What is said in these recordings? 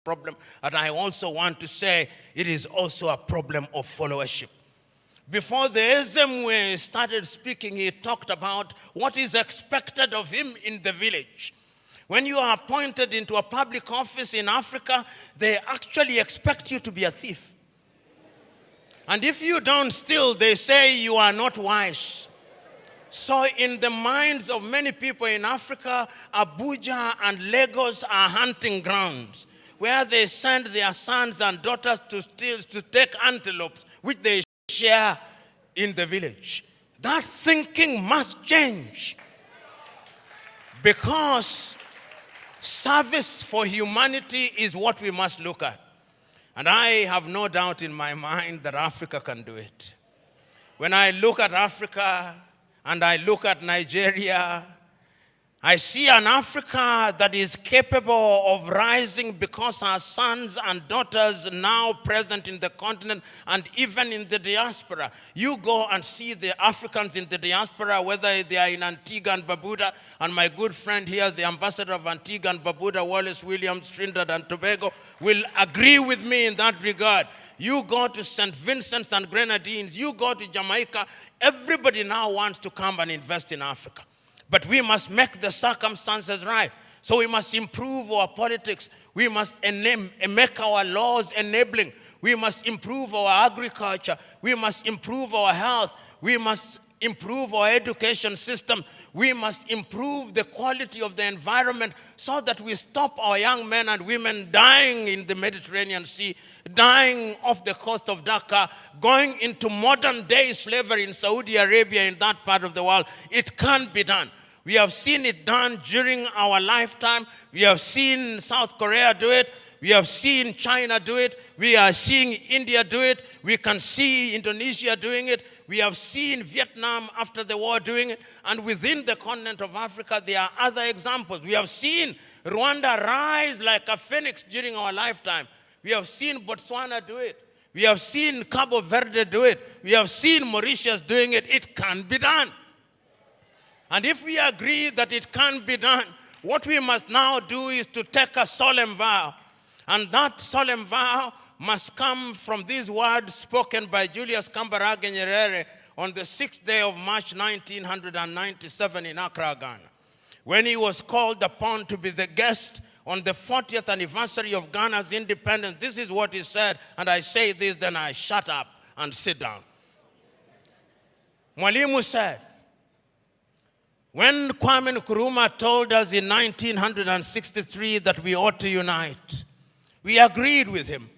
problem. And I also want to say it is also a problem of followership. Before the Ezemwe started speaking, he talked about what is expected of him in the village. When you are appointed into a public office in Africa, they actually expect you to be a thief. And if you don't steal, they say you are not wise. So in the minds of many people in Africa, Abuja and Lagos are hunting grounds where they send their sons and daughters to take antelopes, which they share in the village. That thinking must change, because service for humanity is what we must look at. And I have no doubt in my mind that Africa can do it. When I look at Africa and I look at Nigeria, I see an Africa that is capable of rising because our sons and daughters now present in the continent and even in the diaspora. You go and see the Africans in the diaspora, whether they are in Antigua and Barbuda, and my good friend here, the ambassador of Antigua and Barbuda, Wallace Williams, Trinidad and Tobago, will agree with me in that regard. You go to St. Vincent's and Grenadines, you go to Jamaica, everybody now wants to come and invest in Africa. But we must make the circumstances right. So we must improve our politics. We must make our laws enabling. We must improve our agriculture. We must improve our health. We must improve our education system. We must improve the quality of the environment so that we stop our young men and women dying in the Mediterranean Sea, dying off the coast of Dhaka, going into modern day slavery in Saudi Arabia, in that part of the world. It can be done. We have seen it done during our lifetime. We have seen South Korea do it. We have seen China do it. We are seeing India do it. We can see Indonesia doing it. We have seen Vietnam after the war doing it. And within the continent of Africa, there are other examples. We have seen Rwanda rise like a phoenix during our lifetime. We have seen Botswana do it. We have seen Cabo Verde do it. We have seen Mauritius doing it. It can be done. And if we agree that it can be done, what we must now do is to take a solemn vow. And that solemn vow must come from these words spoken by Julius Kambarage Nyerere on the 6th day of March 1997 in Accra, Ghana, when he was called upon to be the guest on the 40th anniversary of Ghana's independence. This is what he said, and I say this, then I shut up and sit down. Mwalimu said, when Kwame Nkrumah told us in 1963 that we ought to unite, we agreed with him.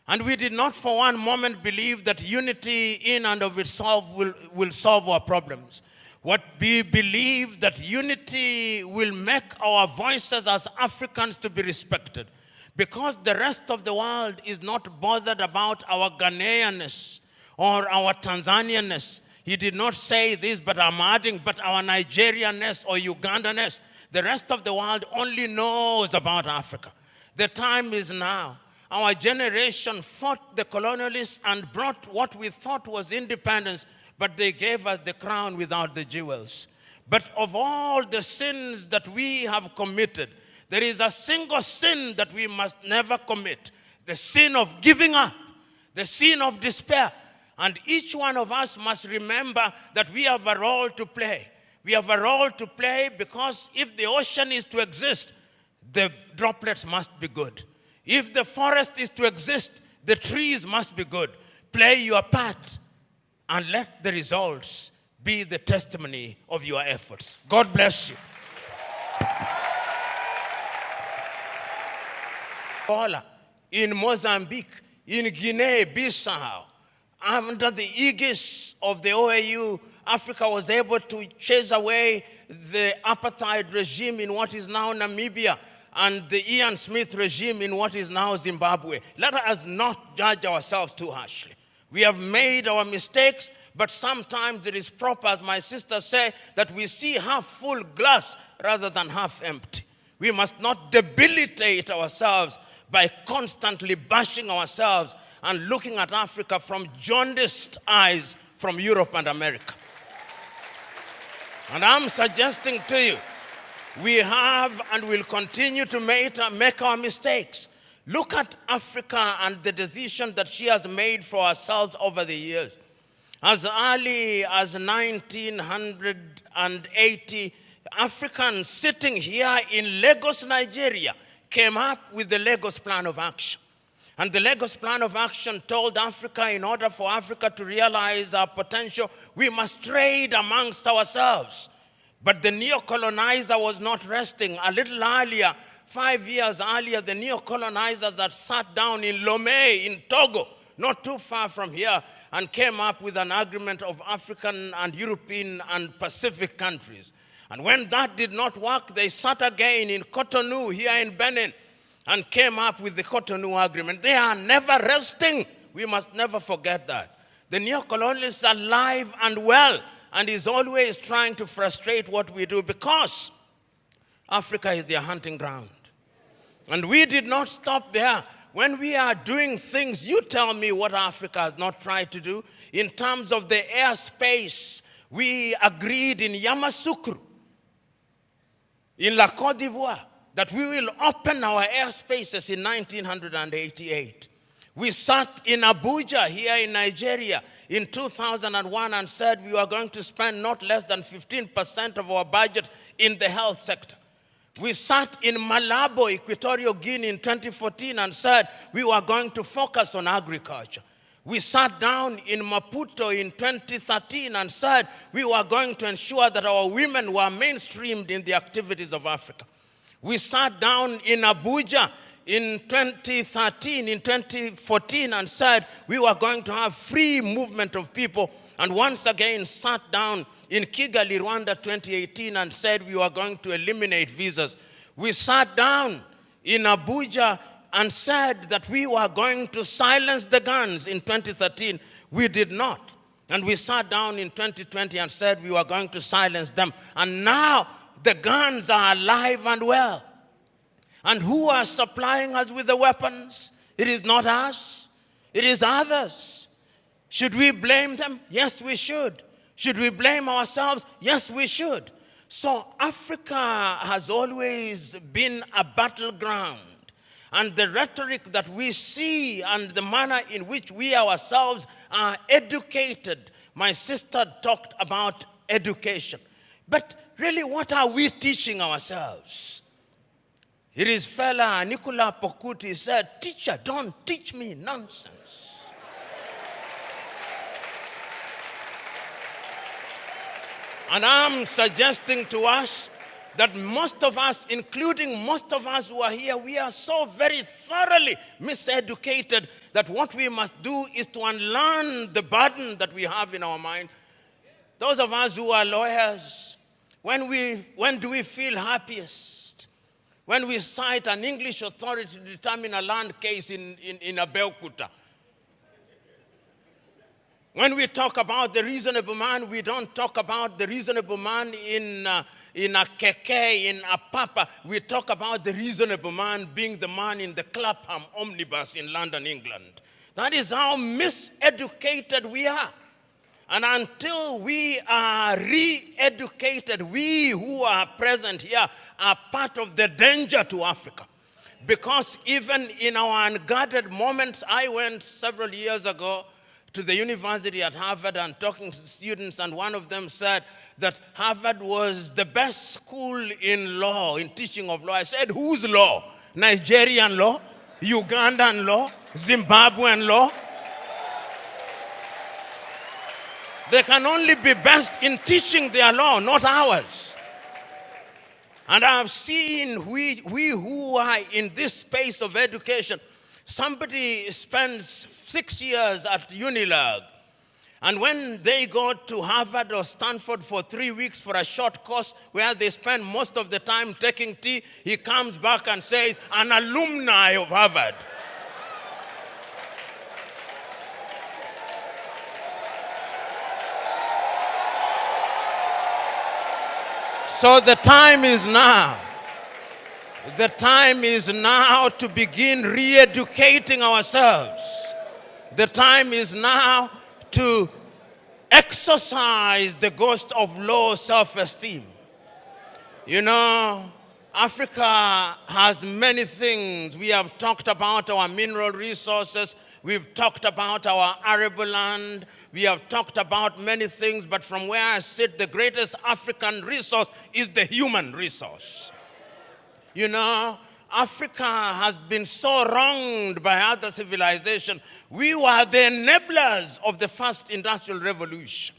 And we did not for one moment believe that unity in and of itself will solve our problems. What we believe that unity will make our voices as Africans to be respected, because the rest of the world is not bothered about our Ghanaianness or our Tanzanianness. He did not say this, but I'm adding, but our Nigerianness or Ugandanness. The rest of the world only knows about Africa. The time is now. Our generation fought the colonialists and brought what we thought was independence, but they gave us the crown without the jewels. But of all the sins that we have committed, there is a single sin that we must never commit: the sin of giving up, the sin of despair. And each one of us must remember that we have a role to play. We have a role to play because if the ocean is to exist, the droplets must be good. If the forest is to exist, the trees must be good. Play your part and let the results be the testimony of your efforts. God bless you. In Mozambique, in Guinea-Bissau, under the aegis of the OAU, Africa was able to chase away the apartheid regime in what is now Namibia and the Ian Smith regime in what is now Zimbabwe. Let us not judge ourselves too harshly. We have made our mistakes, but sometimes it is proper, as my sister said, that we see half full glass rather than half empty. We must not debilitate ourselves by constantly bashing ourselves and looking at Africa from jaundiced eyes from Europe and America. And I'm suggesting to you, we have and will continue to make our mistakes. Look at Africa and the decision that she has made for herself over the years. As early as 1980, Africans sitting here in Lagos, Nigeria, came up with the Lagos Plan of Action. And the Lagos Plan of Action told Africa, in order for Africa to realize our potential, we must trade amongst ourselves. But the neocolonizer was not resting. A little earlier, 5 years earlier, the neocolonizers had sat down in Lomé in Togo, not too far from here, and came up with an agreement of African and European and Pacific countries. And when that did not work, they sat again in Cotonou here in Benin and came up with the Cotonou Agreement. They are never resting. We must never forget that. The neocolonialist is alive and well and is always trying to frustrate what we do because Africa is their hunting ground. And we did not stop there. When we are doing things, you tell me what Africa has not tried to do. In terms of the airspace, we agreed in Yamoussoukro, in La Côte d'Ivoire, that we will open our airspaces in 1988. We sat in Abuja here in Nigeria in 2001 and said we were going to spend not less than 15% of our budget in the health sector. We sat in Malabo, Equatorial Guinea in 2014 and said we were going to focus on agriculture. We sat down in Maputo in 2013 and said we were going to ensure that our women were mainstreamed in the activities of Africa. We sat down in Abuja in 2014 and said we were going to have free movement of people, and once again sat down in Kigali, Rwanda 2018 and said we were going to eliminate visas. We sat down in Abuja and said that we were going to silence the guns in 2013. We did not. And we sat down in 2020 and said we were going to silence them. And now the guns are alive and well. And who are supplying us with the weapons? It is not us. It is others. Should we blame them? Yes, we should. Should we blame ourselves? Yes, we should. So Africa has always been a battleground. And the rhetoric that we see and the manner in which we ourselves are educated. My sister talked about education. But really, what are we teaching ourselves? It is fella Nicola Pokuti said, "Teacher, don't teach me nonsense." And I'm suggesting to us that most of us, including most of us who are here, we are so very thoroughly miseducated that what we must do is to unlearn the burden that we have in our mind. Those of us who are lawyers, when do we feel happiest? When we cite an English authority to determine a land case in Abeokuta. When we talk about the reasonable man, we don't talk about the reasonable man in a keke, in a papa. We talk about the reasonable man being the man in the Clapham omnibus in London, England. That is how miseducated we are. And until we are re-educated, we who are present here are part of the danger to Africa. Because even in our unguarded moments, I went several years ago to the university at Harvard and talking to students, and one of them said that Harvard was the best school in law, in teaching of law. I said, whose law? Nigerian law? Ugandan law? Zimbabwean law? They can only be best in teaching their law, not ours. And I've seen we who are in this space of education, somebody spends 6 years at Unilag, and when they go to Harvard or Stanford for 3 weeks for a short course where they spend most of the time taking tea, he comes back and says, an alumni of Harvard. So the time is now. The time is now to begin re-educating ourselves. The time is now to exercise the ghost of low self-esteem. You know, Africa has many things. We have talked about our mineral resources. We've talked about our arable land. We have talked about many things, but from where I sit, the greatest African resource is the human resource. You know, Africa has been so wronged by other civilizations. We were the enablers of the first industrial revolution.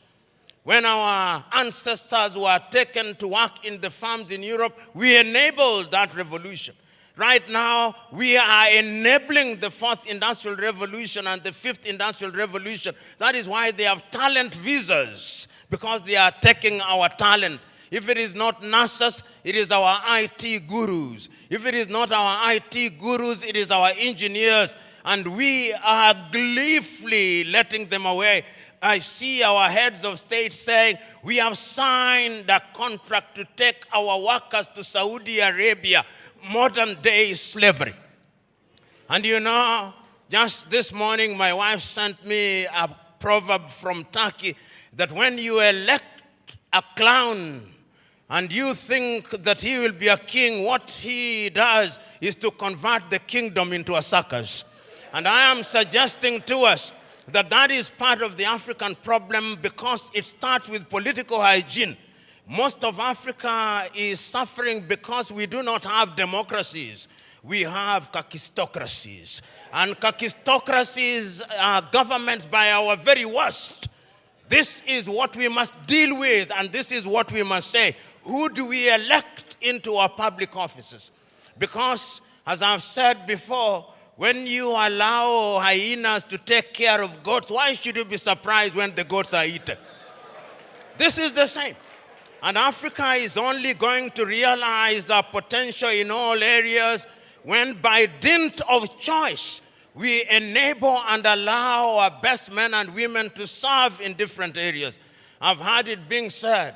When our ancestors were taken to work in the farms in Europe, we enabled that revolution. Right now, we are enabling the fourth industrial revolution and the fifth industrial revolution. That is why they have talent visas, because they are taking our talent. If it is not nurses, it is our IT gurus. If it is not our IT gurus, it is our engineers. And we are gleefully letting them away. I see our heads of state saying, we have signed a contract to take our workers to Saudi Arabia, modern day slavery. And you know, just this morning, my wife sent me a proverb from Turkey that when you elect a clown and you think that he will be a king, what he does is to convert the kingdom into a circus. And I am suggesting to us that is part of the African problem, because it starts with political hygiene. Most of Africa is suffering because we do not have democracies. We have kakistocracies. And kakistocracies are governments by our very worst. This is what we must deal with, and this is what we must say. Who do we elect into our public offices? Because, as I've said before, when you allow hyenas to take care of goats, why should you be surprised when the goats are eaten? This is the same. And Africa is only going to realize our potential in all areas when, by dint of choice, we enable and allow our best men and women to serve in different areas. I've heard it being said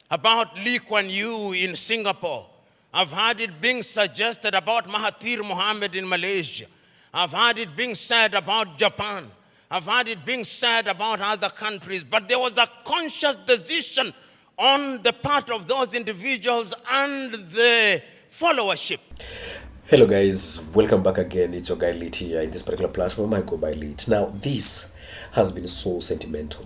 about Lee Kuan Yew in Singapore. I've heard it being suggested about Mahathir Mohamad in Malaysia. I've heard it being said about Japan. I've heard it being said about other countries. But there was a conscious decision on the part of those individuals and the followership. Hello guys, welcome back again. It's your guy Lit here. In this particular platform, I go by Lit. Now, this has been so sentimental.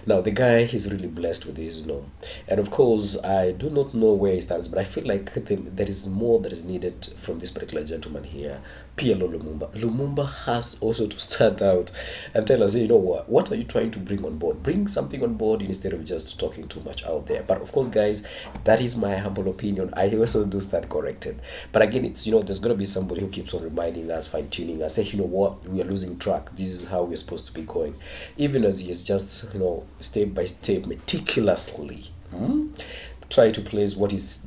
Now, the guy is really blessed with this, and of course, I do not know where he stands, but I feel like there is more that is needed from this particular gentleman here, PLO Lumumba. Lumumba has also to stand out and tell us, what are you trying to bring on board? Bring something on board instead of just talking too much out there. But of course, guys, that is my humble opinion. I also do stand corrected. But again, it's, there's going to be somebody who keeps on reminding us, fine-tuning us, say, we are losing track. This is how we're supposed to be going. Even as he is just, step by step, meticulously try to place what is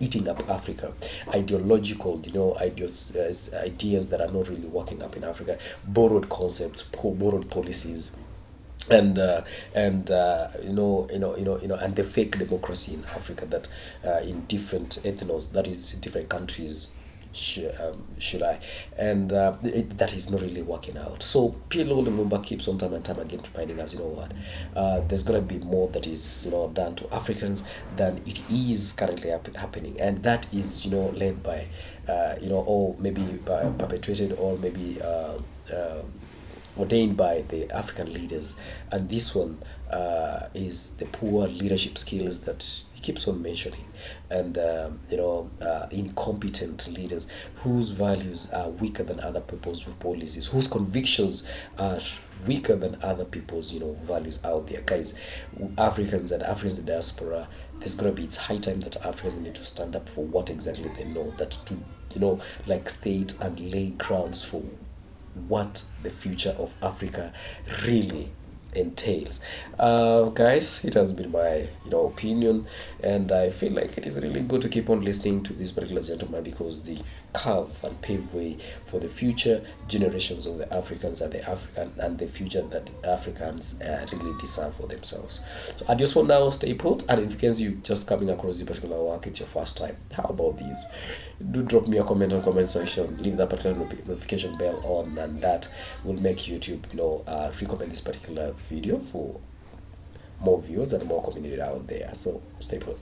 eating up Africa, ideological, ideas that are not really working up in Africa, borrowed concepts, borrowed policies, and the fake democracy in Africa that in different ethnos, that is different countries. That is not really working out. So PLO Lumumba keeps on time and time again reminding us, there's going to be more that is done to Africans than it is currently happening, and that is led by or maybe perpetrated or maybe ordained by the African leaders. And this one is the poor leadership skills that he keeps on mentioning, and incompetent leaders whose values are weaker than other people's policies, whose convictions are weaker than other people's values out there. Guys, Africans and Africans in the diaspora, it's high time that Africans need to stand up for what exactly they know, that to state and lay grounds for what the future of Africa really entails. Guys, it has been my opinion, and I feel like it is really good to keep on listening to this particular gentleman, because the carve and pave way for the future generations of the Africans and the future that Africans really deserve for themselves. So adios for now, stay put, and in case you just coming across this particular work, it's your first time, how about these? Do drop me a comment on comment section, leave that particular notification bell on, and that will make YouTube recommend this particular video for more views and more community out there. So stay put.